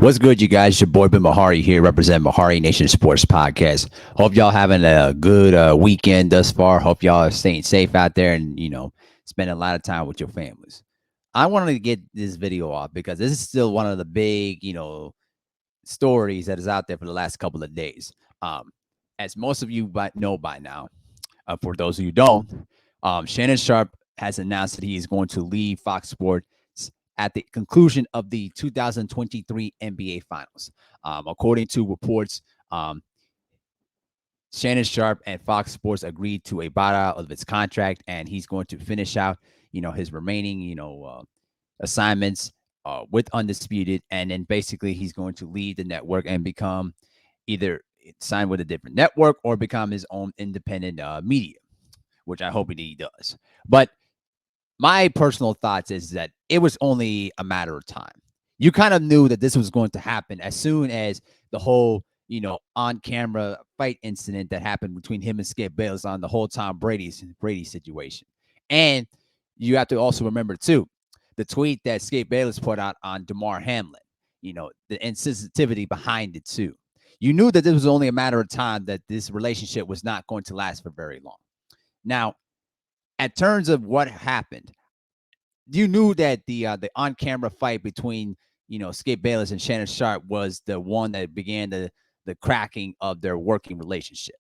What's good, you guys? Your boy Ben Mahari here, representing Mahari Nation Sports Podcast. Hope y'all having a good weekend thus far. Hope y'all are staying safe out there and spending a lot of time with your families. I wanted to get this video off because this is still one of the big stories that is out there for the last couple of days. As most of you know by now, for those of you who don't, Shannon Sharpe has announced that he is going to leave Fox Sports at the conclusion of the 2023 NBA Finals. According to reports, Shannon Sharpe and Fox Sports agreed to a buyout of its contract, and he's going to finish out, his remaining, assignments with Undisputed, and then basically he's going to leave the network and become either sign with a different network or become his own independent media, which I hope he does. But my personal thoughts is that it was only a matter of time. You kind of knew that this was going to happen as soon as the whole, on-camera fight incident that happened between him and Skip Bayless on the whole Tom Brady situation. And you have to also remember, too, the tweet that Skip Bayless put out on DeMar Hamlin, the insensitivity behind it, too. You knew that this was only a matter of time that this relationship was not going to last for very long. Now, in terms of what happened, you knew that the on-camera fight between Skip Bayless and Shannon Sharpe was the one that began the cracking of their working relationship,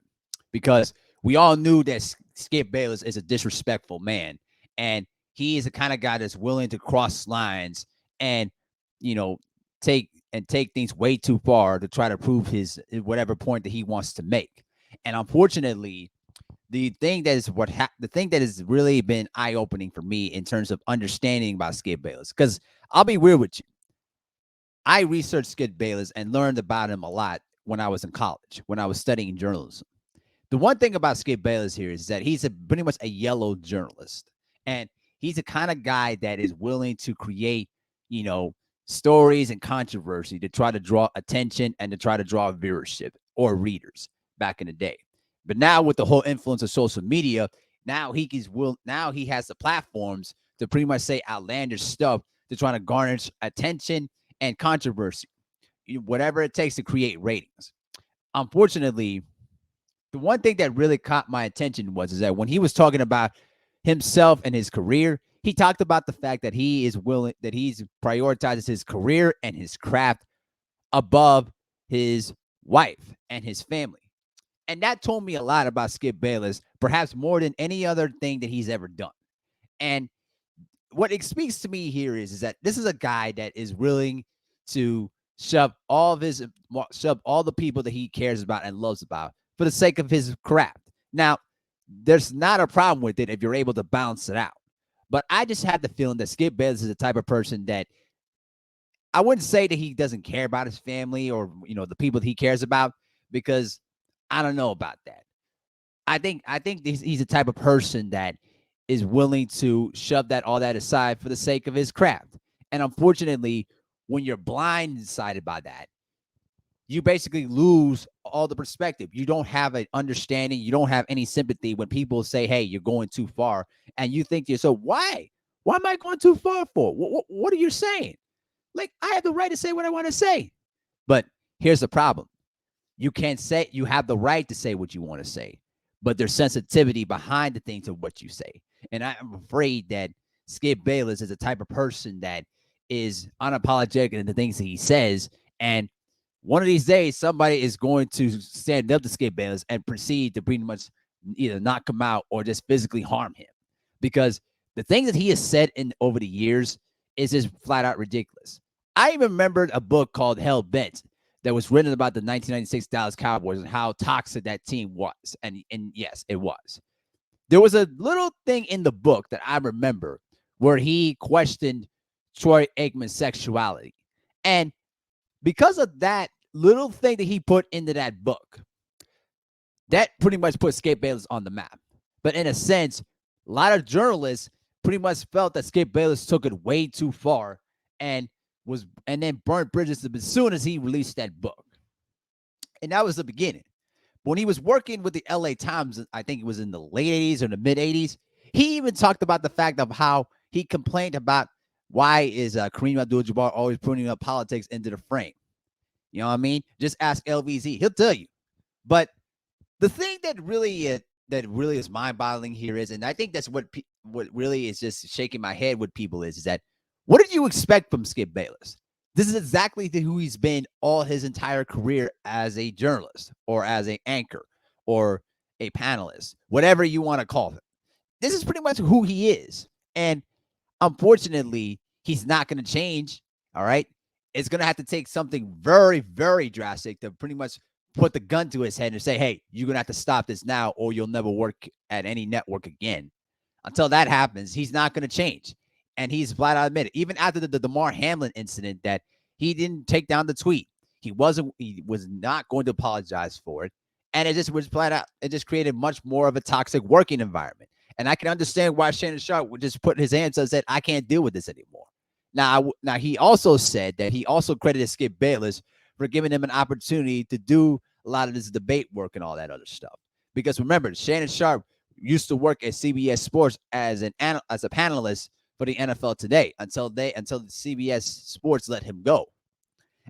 because we all knew that Skip Bayless is a disrespectful man, and he is the kind of guy that's willing to cross lines and take things way too far to try to prove his whatever point that he wants to make. And unfortunately, the thing that has really been eye-opening for me in terms of understanding about Skip Bayless, because I'll be real with you, I researched Skip Bayless and learned about him a lot when I was in college, when I was studying journalism. The one thing about Skip Bayless here is that he's pretty much a yellow journalist, and he's the kind of guy that is willing to create, stories and controversy to try to draw attention and to try to draw viewership or readers back in the day. But now with the whole influence of social media, now he has the platforms to pretty much say outlandish stuff to try to garnish attention and controversy, whatever it takes to create ratings. Unfortunately, the one thing that really caught my attention is that when he was talking about himself and his career, he talked about the fact that he's prioritizes his career and his craft above his wife and his family. And that told me a lot about Skip Bayless, perhaps more than any other thing that he's ever done. And what it speaks to me here is that this is a guy that is willing to shove all the people that he cares about and loves about for the sake of his craft. Now, there's not a problem with it if you're able to balance it out. But I just have the feeling that Skip Bayless is the type of person that I wouldn't say that he doesn't care about his family or, the people that he cares about, because I don't know about that. I think he's the type of person that is willing to shove all that aside for the sake of his craft. And unfortunately, when you're blindsided by that, you basically lose all the perspective. You don't have an understanding. You don't have any sympathy when people say, hey, you're going too far. And you think to yourself, why? Why am I going too far for? What are you saying? Like, I have the right to say what I want to say. But here's the problem. You have the right to say what you want to say, but there's sensitivity behind the things of what you say. And I'm afraid that Skip Bayless is the type of person that is unapologetic in the things that he says. And one of these days, somebody is going to stand up to Skip Bayless and proceed to pretty much either knock him out or just physically harm him. Because the things that he has said over the years is just flat out ridiculous. I even remembered a book called Hell Bent that was written about the 1996 Dallas Cowboys and how toxic that team was. And yes, it was. There was a little thing in the book that I remember where he questioned Troy Aikman's sexuality. And because of that little thing that he put into that book, that pretty much put Skip Bayless on the map. But in a sense, a lot of journalists pretty much felt that Skip Bayless took it way too far and then burnt bridges as soon as he released that book. And that was the beginning. When he was working with the LA Times, I think it was in the late 80s or the mid 80s, he even talked about the fact of how he complained about why is Kareem Abdul-Jabbar always putting up politics into the frame. You know what I mean? Just ask LVZ; he'll tell you. But the thing that really is mind-boggling here is, and I think that's what really is just shaking my head with people is that what did you expect from Skip Bayless? This is exactly who he's been all his entire career as a journalist or as an anchor or a panelist, whatever you want to call it. This is pretty much who he is. And unfortunately, he's not going to change. All right. It's going to have to take something very, very drastic to pretty much put the gun to his head and say, hey, you're going to have to stop this now or you'll never work at any network again. Until that happens, he's not going to change. And he's flat out admitted, even after the Damar Hamlin incident, that he didn't take down the tweet. He was not going to apologize for it. And it just was flat out, it just created much more of a toxic working environment. And I can understand why Shannon Sharpe would just put his hands up and said, I can't deal with this anymore. Now he also said that he also credited Skip Bayless for giving him an opportunity to do a lot of this debate work and all that other stuff. Because remember, Shannon Sharpe used to work at CBS Sports as a panelist for the NFL Today until the CBS Sports let him go.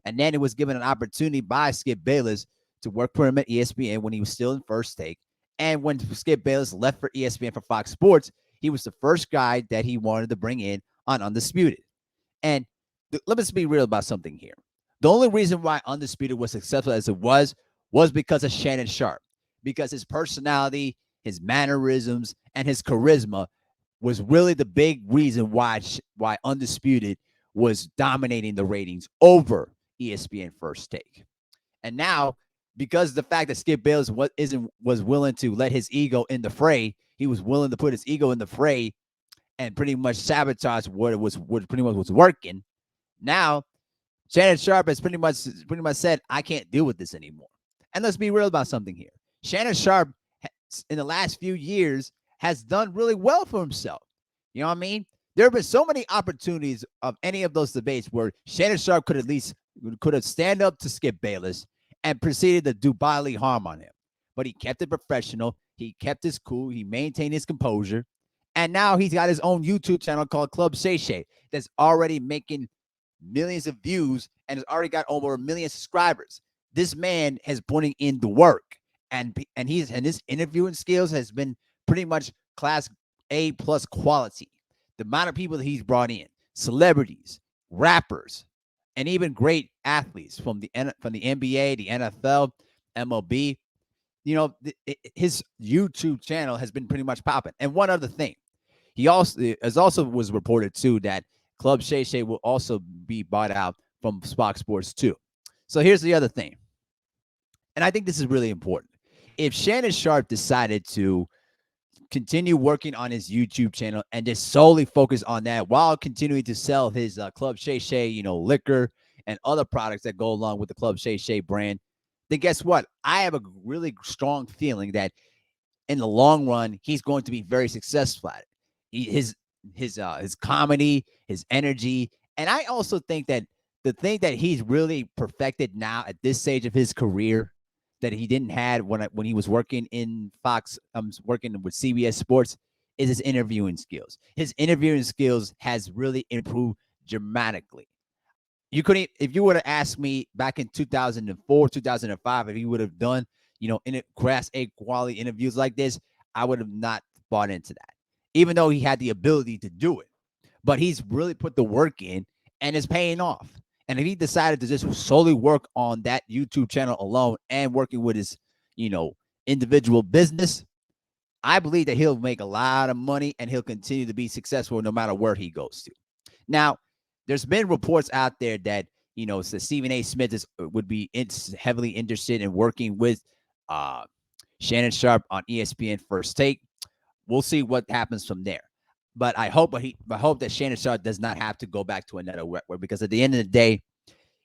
And then it was given an opportunity by Skip Bayless to work for him at ESPN when he was still in First Take. And when Skip Bayless left for ESPN for Fox Sports, he was the first guy that he wanted to bring in on Undisputed. And let's be real about something here. The only reason why Undisputed was successful as it was because of Shannon Sharpe, because his personality, his mannerisms, and his charisma was really the big reason why Undisputed was dominating the ratings over ESPN First Take. And now, because the fact that Skip Bayless was willing to let his ego in the fray, he was willing to put his ego in the fray and pretty much sabotage what pretty much was working. Now, Shannon Sharpe has pretty much said, I can't deal with this anymore. And let's be real about something here. Shannon Sharpe, in the last few years, has done really well for himself. You know what I mean? There have been so many opportunities of any of those debates where Shannon Sharpe could have stand up to Skip Bayless and proceeded to do bodily harm on him. But he kept it professional. He kept his cool. He maintained his composure. And now he's got his own YouTube channel called Club Shay Shay that's already making millions of views and has already got over 1 million subscribers. This man has putting in the work, and his interviewing skills has been pretty much class A plus quality. The amount of people that he's brought in, celebrities, rappers, and even great athletes from the NBA, the NFL, MLB. You know, his YouTube channel has been pretty much popping. And one other thing, he also was reported too that Club Shay Shay will also be bought out from Fox Sports too. So here's the other thing, and I think this is really important. If Shannon Sharpe decided to continue working on his YouTube channel and just solely focus on that while continuing to sell his Club Shay Shay, liquor and other products that go along with the Club Shay Shay brand, then guess what? I have a really strong feeling that in the long run, he's going to be very successful at it. His comedy, his energy, and I also think that the thing that he's really perfected now at this stage of his career that he didn't have when he was working in Fox, working with CBS Sports, is his interviewing skills. His interviewing skills has really improved dramatically. You couldn't, if you would have asked me back in 2004, 2005, if he would have done, in class A quality interviews like this, I would have not bought into that, even though he had the ability to do it. But he's really put the work in and it's paying off. And if he decided to just solely work on that YouTube channel alone and working with his, individual business, I believe that he'll make a lot of money and he'll continue to be successful no matter where he goes to. Now, there's been reports out there that, so Stephen A. Smith would be heavily interested in working with Shannon Sharpe on ESPN First Take. We'll see what happens from there. But I hope that Shannon Sharpe does not have to go back to another network, because at the end of the day,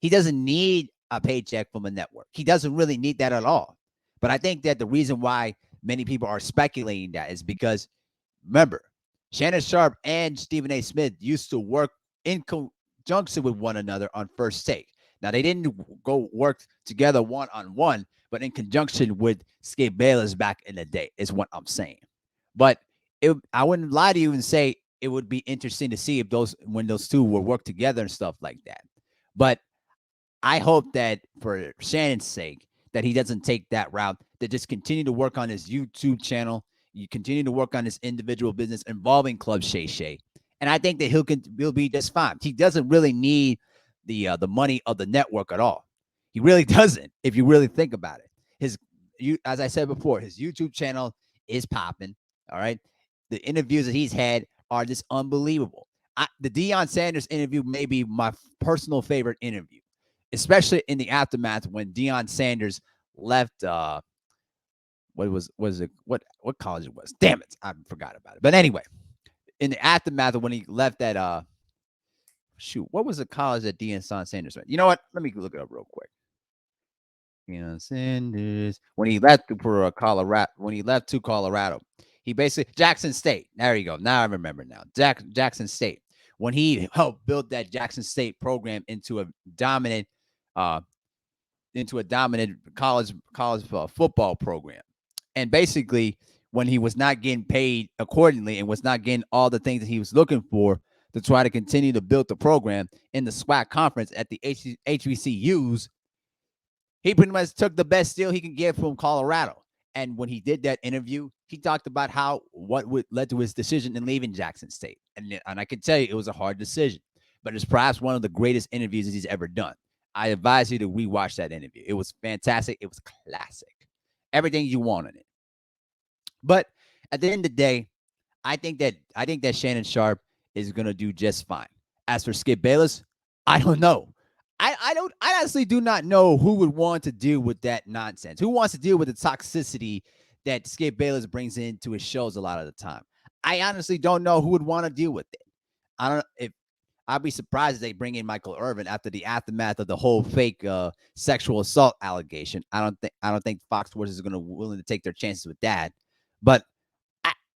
he doesn't need a paycheck from a network. He doesn't really need that at all. But I think that the reason why many people are speculating that is because, remember, Shannon Sharpe and Stephen A. Smith used to work in conjunction with one another on First Take. Now, they didn't go work together one-on-one, but in conjunction with Skip Bayless back in the day is what I'm saying. But I wouldn't lie to you and say it would be interesting to see if when those two will work together and stuff like that. But I hope that for Shannon's sake, that he doesn't take that route, that just continue to work on his YouTube channel. You continue to work on his individual business involving Club Shay Shay. And I think that he'll be just fine. He doesn't really need the money of the network at all. He really doesn't, if you really think about it. His as I said before, his YouTube channel is popping. All right. The interviews that he's had are just unbelievable. The Deion Sanders interview may be my personal favorite interview, especially in the aftermath when Deion Sanders left. Was it what college it was? Damn it, I forgot about it. But anyway, in the aftermath of when he left that shoot, what was the college that Deion Sanders went? You know what? Let me look it up real quick. Deion Sanders when he left for Colorado. When he left to Colorado, he basically Jackson State. There you go. Now I remember. Now Jackson State. When he helped build that Jackson State program uh, into a dominant college football program, and basically when he was not getting paid accordingly and was not getting all the things that he was looking for to try to continue to build the program in the SWAC conference at the HBCUs, he pretty much took the best deal he can get from Colorado. And when he did that interview, he talked about what would led to his decision in leaving Jackson State. And I can tell you it was a hard decision, but it's perhaps one of the greatest interviews that he's ever done. I advise you to rewatch that interview. It was fantastic. It was classic. Everything you want in it. But at the end of the day, I think that Shannon Sharpe is gonna do just fine. As for Skip Bayless, I don't know. I honestly do not know who would want to deal with that nonsense. Who wants to deal with the toxicity that Skip Bayless brings into his shows a lot of the time? I honestly don't know who would want to deal with it. I don't if I'd be surprised if they bring in Michael Irvin after the aftermath of the whole fake sexual assault allegation. I don't think Fox Sports is going to willing to take their chances with that. But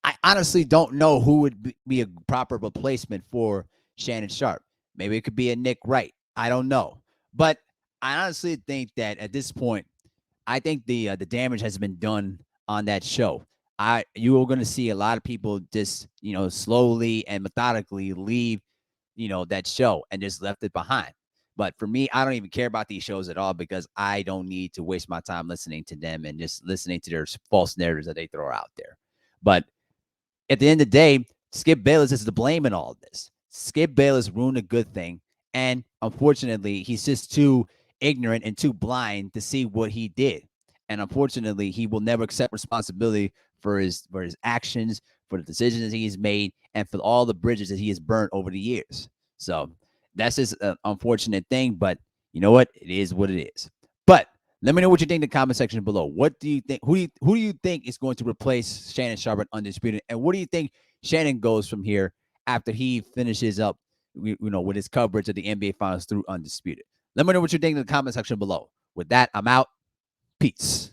I honestly don't know who would be a proper replacement for Shannon Sharpe. Maybe it could be a Nick Wright. I don't know. But I honestly think that at this point, I think the damage has been done on that show. You are going to see a lot of people just slowly and methodically leave that show and just left it behind. But for me, I don't even care about these shows at all because I don't need to waste my time listening to them and just listening to their false narratives that they throw out there. But at the end of the day, Skip Bayless is to blame in all of this. Skip Bayless ruined a good thing. And unfortunately, he's just too ignorant and too blind to see what he did. And unfortunately, he will never accept responsibility for his actions, for the decisions that he's made, and for all the bridges that he has burned over the years. So that's just an unfortunate thing. But you know what? It is what it is. But let me know what you think in the comment section below. What do you think? Who do you think is going to replace Shannon Sharpe at Undisputed? And what do you think Shannon goes from here after he finishes up, with his coverage of the NBA Finals through Undisputed? Let me know what you think in the comment section below. With that, I'm out. Peace.